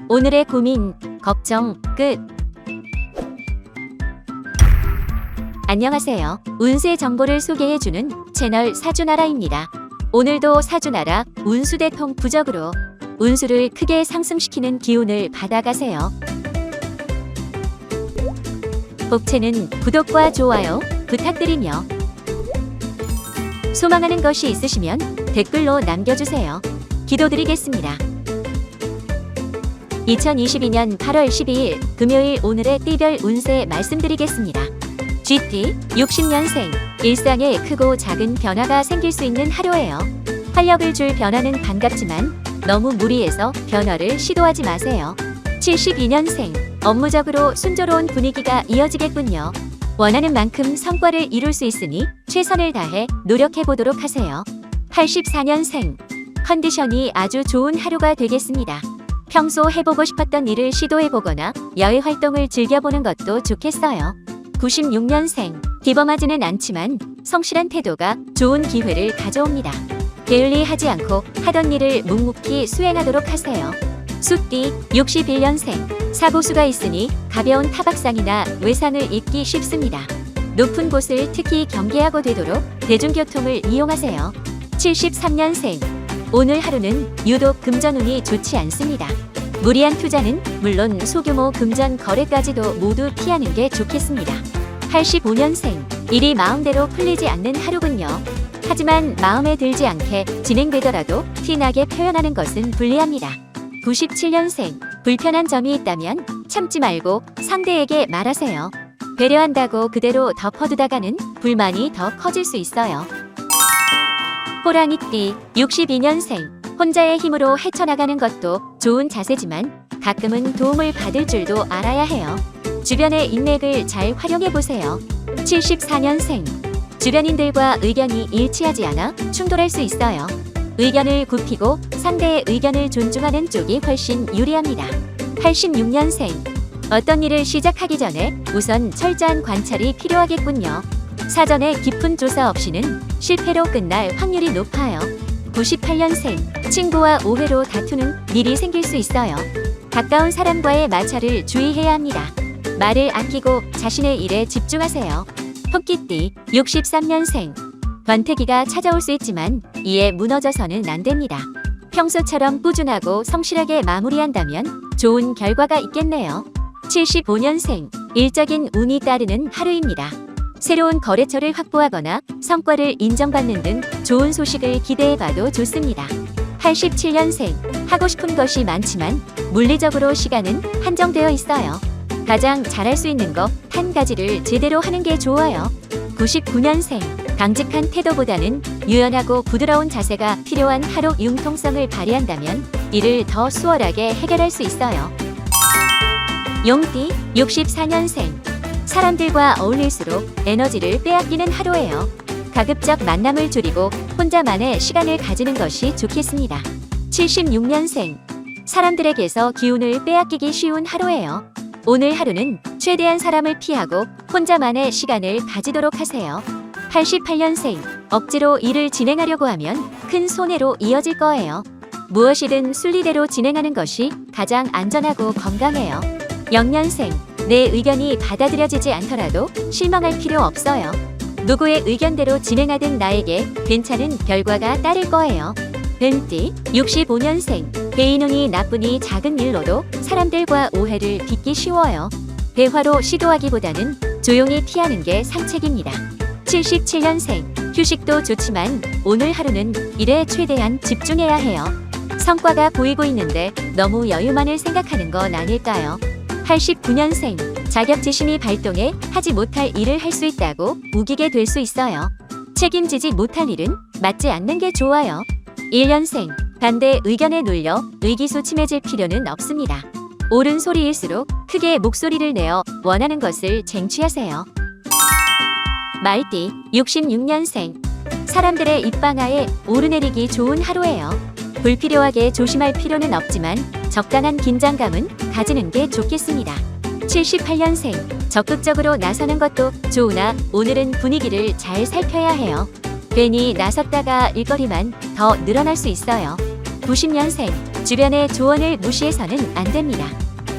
오늘의 고민, 걱정, 끝. 안녕하세요. 운세 정보를 소개해주는 채널 사주나라입니다. 오늘도 사주나라 운수대통 부적으로 운수를 크게 상승시키는 기운을 받아가세요. 복채는 구독과 좋아요 부탁드리며 소망하는 것이 있으시면 댓글로 남겨주세요. 기도드리겠습니다. 2022년 8월 12일 금요일 오늘의 띠별 운세 말씀드리겠습니다. GT 60년생, 일상에 크고 작은 변화가 생길 수 있는 하루예요. 활력을 줄 변화는 반갑지만 너무 무리해서 변화를 시도하지 마세요. 72년생, 업무적으로 순조로운 분위기가 이어지겠군요. 원하는 만큼 성과를 이룰 수 있으니 최선을 다해 노력해 보도록 하세요. 84년생, 컨디션이 아주 좋은 하루가 되겠습니다. 평소 해보고 싶었던 일을 시도해보거나 야외 활동을 즐겨보는 것도 좋겠어요. 96년생, 비범하지는 않지만 성실한 태도가 좋은 기회를 가져옵니다. 게을리하지 않고 하던 일을 묵묵히 수행하도록 하세요. 수띠 61년생, 사고수가 있으니 가벼운 타박상이나 외상을 입기 쉽습니다. 높은 곳을 특히 경계하고 되도록 대중교통을 이용하세요. 73년생, 오늘 하루는 유독 금전운이 좋지 않습니다. 무리한 투자는 물론 소규모 금전 거래까지도 모두 피하는 게 좋겠습니다. 85년생, 일이 마음대로 풀리지 않는 하루군요. 하지만 마음에 들지 않게 진행되더라도 티나게 표현하는 것은 불리합니다. 97년생, 불편한 점이 있다면 참지 말고 상대에게 말하세요. 배려한다고 그대로 덮어두다가는 불만이 더 커질 수 있어요. 호랑이띠 62년생, 혼자의 힘으로 헤쳐나가는 것도 좋은 자세지만 가끔은 도움을 받을 줄도 알아야 해요. 주변의 인맥을 잘 활용해보세요. 74년생, 주변인들과 의견이 일치하지 않아 충돌할 수 있어요. 의견을 굽히고 상대의 의견을 존중하는 쪽이 훨씬 유리합니다. 86년생, 어떤 일을 시작하기 전에 우선 철저한 관찰이 필요하겠군요. 사전에 깊은 조사 없이는 실패로 끝날 확률이 높아요. 98년생, 친구와 오해로 다투는 일이 생길 수 있어요. 가까운 사람과의 마찰을 주의해야 합니다. 말을 아끼고 자신의 일에 집중하세요. 토끼띠 63년생, 권태기가 찾아올 수 있지만 이에 무너져서는 안 됩니다. 평소처럼 꾸준하고 성실하게 마무리한다면 좋은 결과가 있겠네요. 75년생, 일적인 운이 따르는 하루입니다. 새로운 거래처를 확보하거나 성과를 인정받는 등 좋은 소식을 기대해봐도 좋습니다. 87년생, 하고 싶은 것이 많지만 물리적으로 시간은 한정되어 있어요. 가장 잘할 수 있는 것 한 가지를 제대로 하는 게 좋아요. 99년생, 강직한 태도보다는 유연하고 부드러운 자세가 필요한 하루 융통성을 발휘한다면 일을 더 수월하게 해결할 수 있어요. 용띠 64년생, 사람들과 어울릴수록 에너지를 빼앗기는 하루예요. 가급적 만남을 줄이고 혼자만의 시간을 가지는 것이 좋겠습니다. 76년생, 사람들에게서 기운을 빼앗기기 쉬운 하루예요. 오늘 하루는 최대한 사람을 피하고 혼자만의 시간을 가지도록 하세요. 88년생, 억지로 일을 진행하려고 하면 큰 손해로 이어질 거예요. 무엇이든 순리대로 진행하는 것이 가장 안전하고 건강해요. 0년생, 내 의견이 받아들여지지 않더라도 실망할 필요 없어요. 누구의 의견대로 진행하든 나에게 괜찮은 결과가 따를 거예요. 뱀띠 65년생, 개인운이 나쁘니 작은 일로도 사람들과 오해를 빚기 쉬워요. 대화로 시도하기보다는 조용히 피하는 게 상책입니다. 77년생, 휴식도 좋지만 오늘 하루는 일에 최대한 집중해야 해요. 성과가 보이고 있는데 너무 여유만을 생각하는 건 아닐까요? 89년생, 자격지심이 발동해 하지 못할 일을 할 수 있다고 우기게 될 수 있어요. 책임지지 못할 일은 맡지 않는 게 좋아요. 1년생, 반대 의견에 눌려 의기소침해질 필요는 없습니다. 옳은 소리일수록 크게 목소리를 내어 원하는 것을 쟁취하세요. 말띠 66년생, 사람들의 입방아에 오르내리기 좋은 하루예요. 불필요하게 조심할 필요는 없지만 적당한 긴장감은 가지는 게 좋겠습니다. 78년생, 적극적으로 나서는 것도 좋으나 오늘은 분위기를 잘 살펴야 해요. 괜히 나섰다가 일거리만 더 늘어날 수 있어요. 90년생, 주변의 조언을 무시해서는 안 됩니다.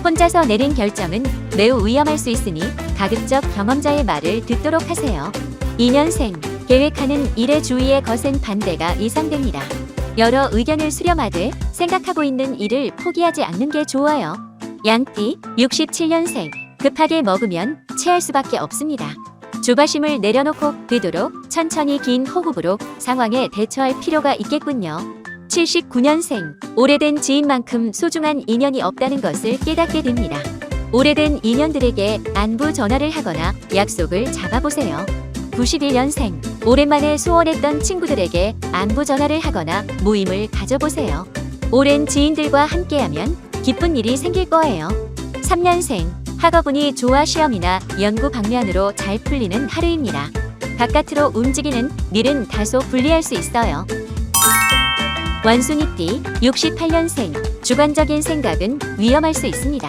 혼자서 내린 결정은 매우 위험할 수 있으니 가급적 경험자의 말을 듣도록 하세요. 2년생, 계획하는 일의 주위에 거센 반대가 예상됩니다. 여러 의견을 수렴하되 생각하고 있는 일을 포기하지 않는 게 좋아요. 양띠, 67년생, 급하게 먹으면 체할 수밖에 없습니다. 조바심을 내려놓고 되도록 천천히 긴 호흡으로 상황에 대처할 필요가 있겠군요. 79년생, 오래된 지인만큼 소중한 인연이 없다는 것을 깨닫게 됩니다. 오래된 인연들에게 안부 전화를 하거나 약속을 잡아보세요. 91년생, 오랜만에 소원했던 친구들에게 안부 전화를 하거나 모임을 가져보세요. 오랜 지인들과 함께하면 기쁜 일이 생길 거예요. 3년생, 학업운이 좋아 시험이나 연구 방면으로 잘 풀리는 하루입니다. 바깥으로 움직이는 일은 다소 불리할 수 있어요. 원숭이띠, 68년생, 주관적인 생각은 위험할 수 있습니다.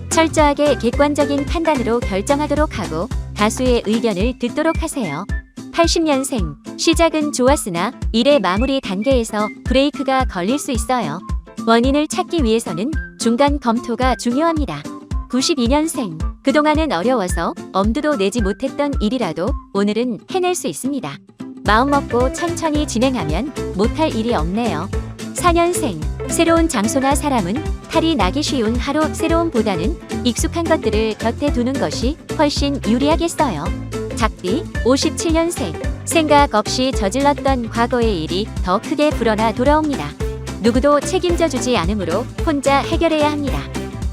철저하게 객관적인 판단으로 결정하도록 하고 다수의 의견을 듣도록 하세요. 80년생, 시작은 좋았으나 일의 마무리 단계에서 브레이크가 걸릴 수 있어요. 원인을 찾기 위해서는 중간 검토가 중요합니다. 92년생, 그동안은 어려워서 엄두도 내지 못했던 일이라도 오늘은 해낼 수 있습니다. 마음먹고 천천히 진행하면 못할 일이 없네요. 4년생, 새로운 장소나 사람은 탈이 나기 쉬운 하루 새로움보다는 익숙한 것들을 곁에 두는 것이 훨씬 유리하겠어요. 작띠, 57년생, 생각 없이 저질렀던 과거의 일이 더 크게 불어나 돌아옵니다. 누구도 책임져 주지 않으므로 혼자 해결해야 합니다.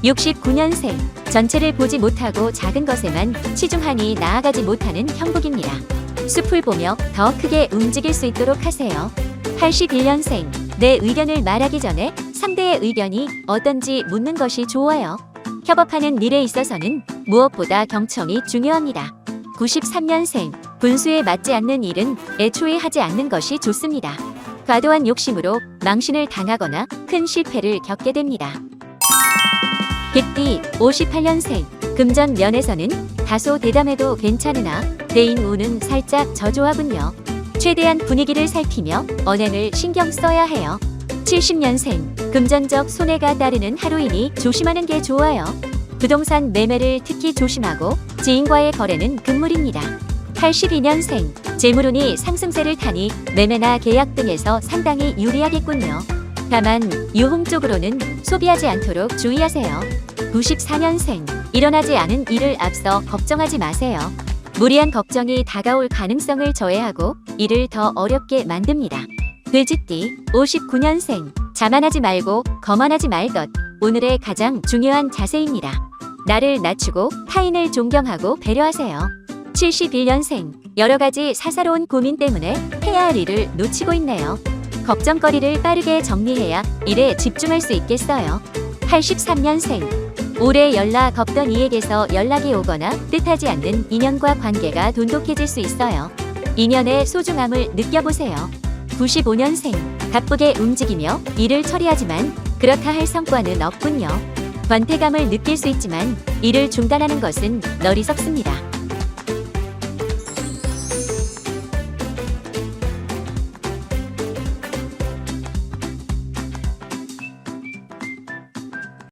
69년생, 전체를 보지 못하고 작은 것에만 치중하니 나아가지 못하는 형국입니다. 숲을 보며 더 크게 움직일 수 있도록 하세요. 81년생, 내 의견을 말하기 전에 상대의 의견이 어떤지 묻는 것이 좋아요. 협업하는 일에 있어서는 무엇보다 경청이 중요합니다. 93년생, 분수에 맞지 않는 일은 애초에 하지 않는 것이 좋습니다. 과도한 욕심으로 망신을 당하거나 큰 실패를 겪게 됩니다. 개띠, 58년생, 금전 면에서는 다소 대담해도 괜찮으나 대인 운은 살짝 저조하군요. 최대한 분위기를 살피며 언행을 신경 써야 해요. 70년생, 금전적 손해가 따르는 하루이니 조심하는 게 좋아요. 부동산 매매를 특히 조심하고 지인과의 거래는 금물입니다. 82년생, 재물운이 상승세를 타니 매매나 계약 등에서 상당히 유리하겠군요. 다만 유흥 쪽으로는 소비하지 않도록 주의하세요. 94년생, 일어나지 않은 일을 앞서 걱정하지 마세요. 무리한 걱정이 다가올 가능성을 저해하고 일을 더 어렵게 만듭니다. 돼지띠, 59년생, 자만하지 말고 거만하지 말 것, 오늘의 가장 중요한 자세입니다. 나를 낮추고 타인을 존경하고 배려하세요. 71년생, 여러 가지 사사로운 고민 때문에 해야 할 일을 놓치고 있네요. 걱정거리를 빠르게 정리해야 일에 집중할 수 있겠어요. 83년생, 오래 연락 없던 이에게서 연락이 오거나 뜻하지 않는 인연과 관계가 돈독해질 수 있어요. 인연의 소중함을 느껴보세요. 95년생, 바쁘게 움직이며 일을 처리하지만 그렇다 할 성과는 없군요. 권태감을 느낄 수 있지만 일을 중단하는 것은 너리석습니다.